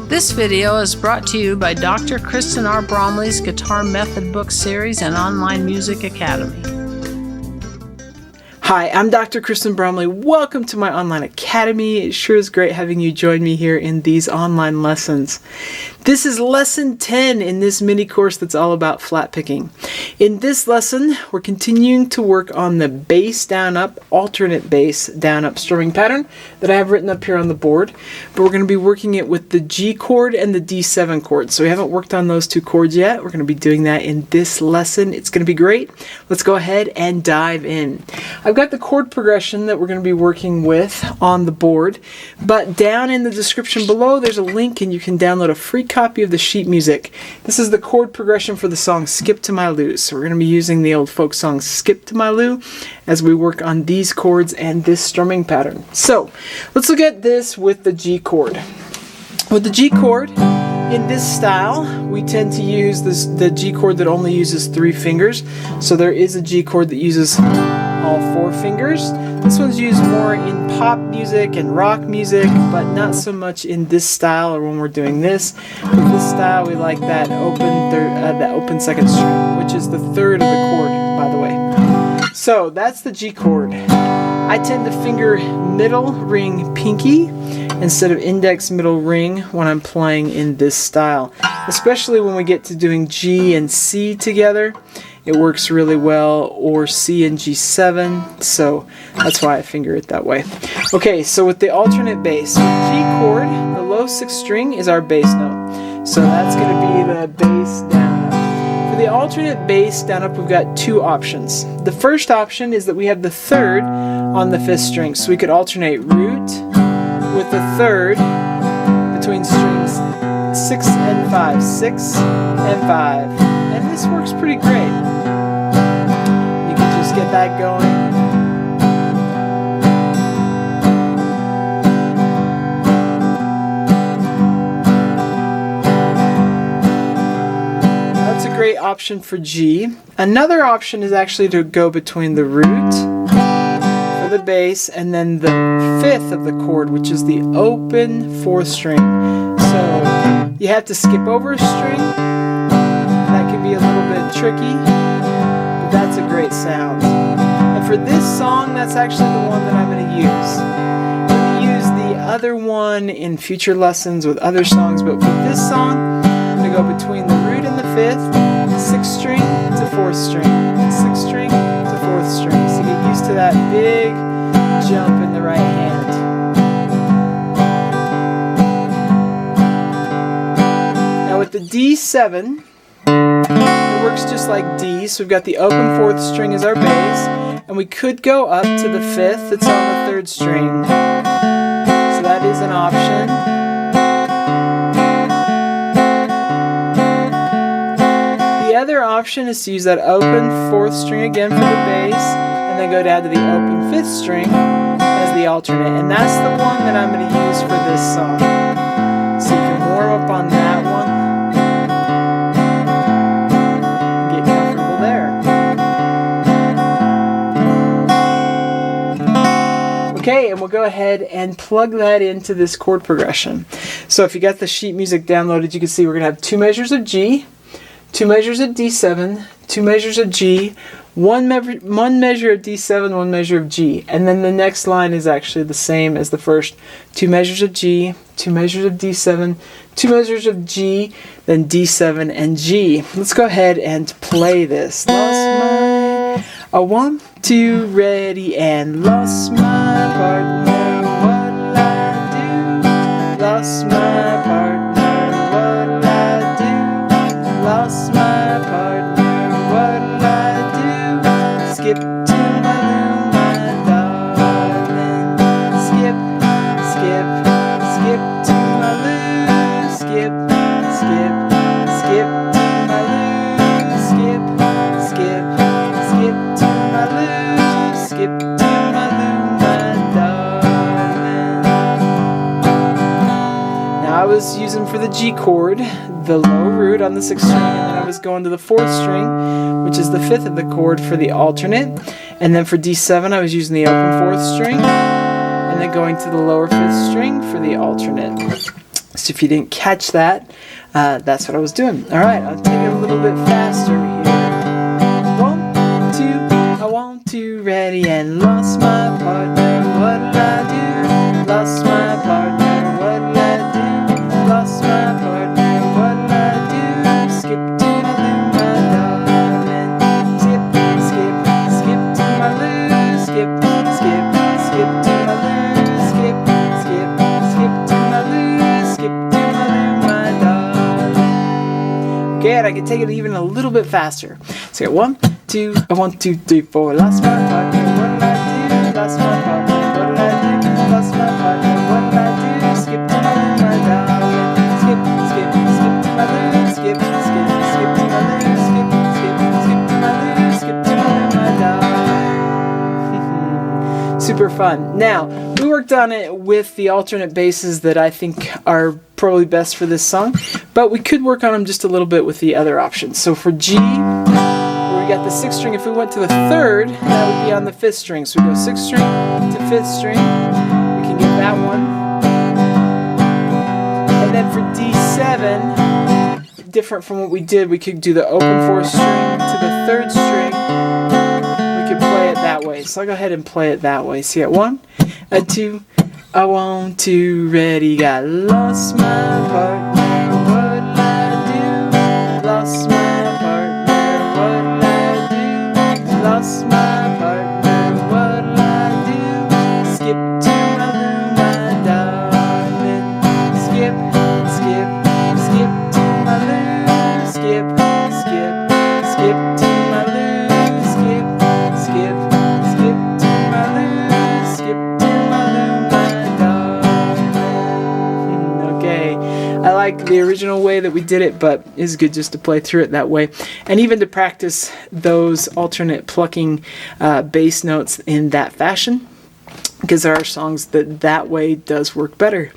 This video is brought to you by Dr. Kristen R. Bromley's Guitar Method Book Series and Online Music Academy. Hi, I'm Dr. Kristen Bromley. Welcome to my online academy. It sure is great having you join me here in these online lessons. This is lesson 10 in this mini course that's all about flat picking. In this lesson, we're continuing to work on the bass down up, alternate bass down up strumming pattern that I have written up here on the board. But we're going to be working it with the G chord and the D7 chord. So we haven't worked on those two chords yet. We're going to be doing that in this lesson. It's going to be great. Let's go ahead and dive in. I've got the chord progression that we're going to be working with on the board, but down in the description below there's a link and you can download a free copy of the sheet music. This is the chord progression for the song Skip to My Lou. So we're going to be using the old folk song Skip to My Lou as we work on these chords and this strumming pattern. So let's look at this with the G chord. With the G chord, in this style, we tend to use the G chord that only uses 3 fingers. So there is a G chord that uses all 4 fingers. This one's used more in pop music and rock music, but not so much in this style or when we're doing this. With this style, we like that open second string, which is the third of the chord, by the way. So that's the G chord. I tend to finger middle ring pinky instead of index middle ring when I'm playing in this style. Especially when we get to doing G and C together, it works really well, or C and G7, so that's why I finger it that way. Okay, so with the alternate bass, with G chord, the low 6th string is our bass note. So that's going to be the bass down up. For the alternate bass down up, we've got 2 options. The first option is that we have the 3rd on the 5th string, so we could alternate root with the 3rd between strings 6 and 5, 6 and 5, and this works pretty great. You can just get that going. That's a great option for G. Another option is actually to go between the root for the bass and then the 5th of the chord, which is the open 4th string. So you have to skip over a string. That can be a little bit tricky, but that's a great sound. And for this song, that's actually the one that I'm going to use. I'm going to use the other one in future lessons with other songs, but for this song, I'm going to go between the root and the 5th, 6th string to 4th string, 6th string to 4th string. So get used to that big jump in the right hand. With the D7, it works just like D, so we've got the open 4th string as our bass, and we could go up to the 5th that's on the 3rd string. So that is an option. The other option is to use that open 4th string again for the bass, and then go down to the open 5th string as the alternate, and that's the one that I'm going to use for this song. So you can warm up on that one. Okay, and we'll go ahead and plug that into this chord progression. So if you got the sheet music downloaded, you can see we're going to have 2 measures of G, 2 measures of D7, 2 measures of G, one measure of D7, 1 measure of G. And then the next line is actually the same as the first. 2 measures of G, 2 measures of D7, 2 measures of G, then D7 and G. Let's go ahead and play this. Lost my 1, 2, ready, and lost my partner, what'll I do? Lost my partner, what'll I do? Lost my partner, what'll I do? Skip to my Lou, my darling. Skip, skip, skip to my Lou. Skip, skip, skip to my Lou. Skip, skip, skip to my Lou. Skip to my Lou, my darling. Now I was using for the G chord the low root on the 6th string, and then I was going to the 4th string, which is the 5th of the chord for the alternate, and then for D7 I was using the open 4th string, and then going to the lower 5th string for the alternate. So if you didn't catch that, that's what I was doing. All right, I'll take it a little bit faster here. 1, 2, I want to, ready, and lost my partner. What'll I do? Lost my partner. What'll I do? Lost my partner. What'll I do? Skip to my loo, my darling. Skip, skip, skip to my loo. Skip, skip, skip to my loo. Skip, skip, skip to my loo. Skip to my loo, my darling. Okay, and I can take it even a little bit faster. So I got 1, 2, 1, 2, 3, 4. Lost my partner. What'll I do? Lost my partner. What'll I do? Lost my partner. What'll I do? Skip to my loo, my darling. Skip, skip, skip to my loo. Skip, skip, skip to my loo. Skip, skip, skip to my loo. Skip to my loo, my darling. Super fun. Now, we worked on it with the alternate basses that I think are probably best for this song, but we could work on them just a little bit with the other options. So for G, where we got the 6th string, if we went to the 3rd, that would be on the 5th string. So we go 6th string to 5th string. We can get that one. And then for D7, different from what we did, we could do the open 4th string to the 3rd string. We could play it that way. So I'll go ahead and play it that way. So you got 1, 2, I want to, ready, got lost my partner, what'll I do? Lost my partner, what'll I do? Lost my partner, what'll I do? Skip to my loo, my darling. Skip, skip, skip to my loo. Skip, skip, skip to my loo. Skip, skip, skip to my loo. Skip to my loo, my darling. Okay, I like the original way that we did it, but it's good just to play through it that way, and even to practice those alternate plucking bass notes in that fashion, because there are songs that way does work better.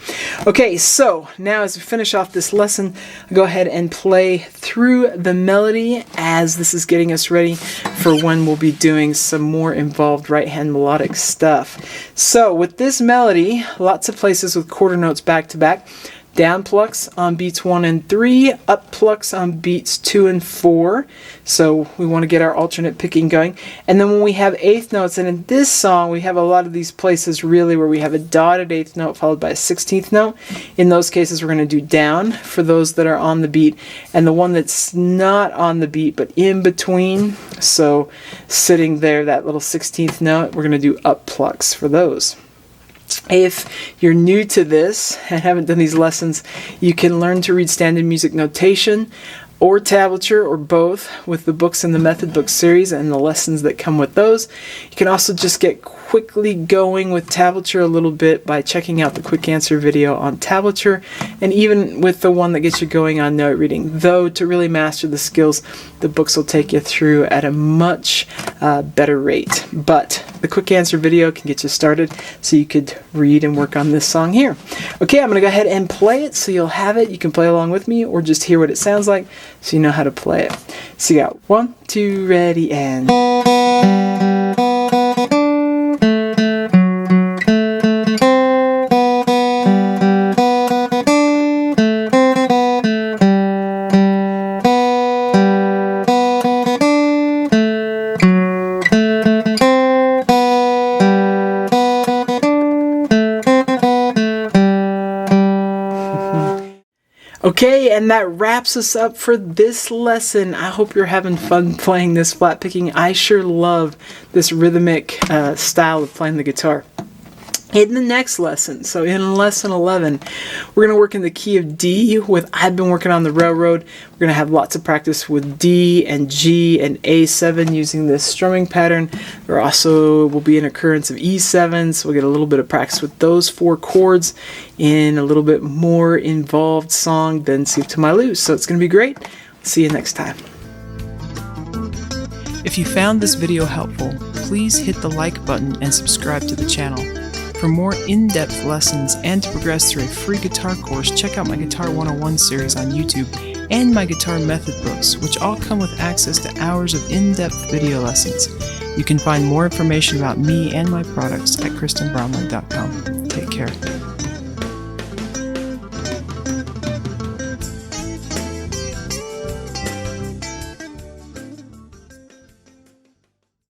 Okay, so now as we finish off this lesson, I'll go ahead and play through the melody as this is getting us ready for when we'll be doing some more involved right-hand melodic stuff. So with this melody, lots of places with quarter notes back to back. Down plucks on beats 1 and 3, up plucks on beats 2 and 4. So we want to get our alternate picking going. And then when we have 8th notes, and in this song we have a lot of these places really where we have a dotted 8th note followed by a 16th note. In those cases we're going to do down for those that are on the beat, and the one that's not on the beat but in between, so sitting there, that little 16th note, we're going to do up plucks for those. If you're new to this and haven't done these lessons, you can learn to read standard music notation or tablature or both with the books in the Method Book series and the lessons that come with those. You can also just get quickly going with tablature a little bit by checking out the quick answer video on tablature, and even with the one that gets you going on note reading. Though to really master the skills, the books will take you through at a much better rate. But the quick answer video can get you started so you could read and work on this song here. Okay, I'm going to go ahead and play it so you'll have it. You can play along with me or just hear what it sounds like so you know how to play it. So you got 1, 2, ready, and... Okay, and that wraps us up for this lesson. I hope you're having fun playing this flat picking. I sure love this rhythmic style of playing the guitar. In the next lesson, so in lesson 11, we're going to work in the key of D with I've Been Working on the Railroad. We're going to have lots of practice with D and G and A7 using this strumming pattern. There also will be an occurrence of E7, so we'll get a little bit of practice with those 4 chords in a little bit more involved song than Skip to My Loo. So it's going to be great. See you next time. If you found this video helpful, please hit the like button and subscribe to the channel. For more in-depth lessons and to progress through a free guitar course, check out my Guitar 101 series on YouTube and my Guitar Method books, which all come with access to hours of in-depth video lessons. You can find more information about me and my products at KristenBromley.com. Take care.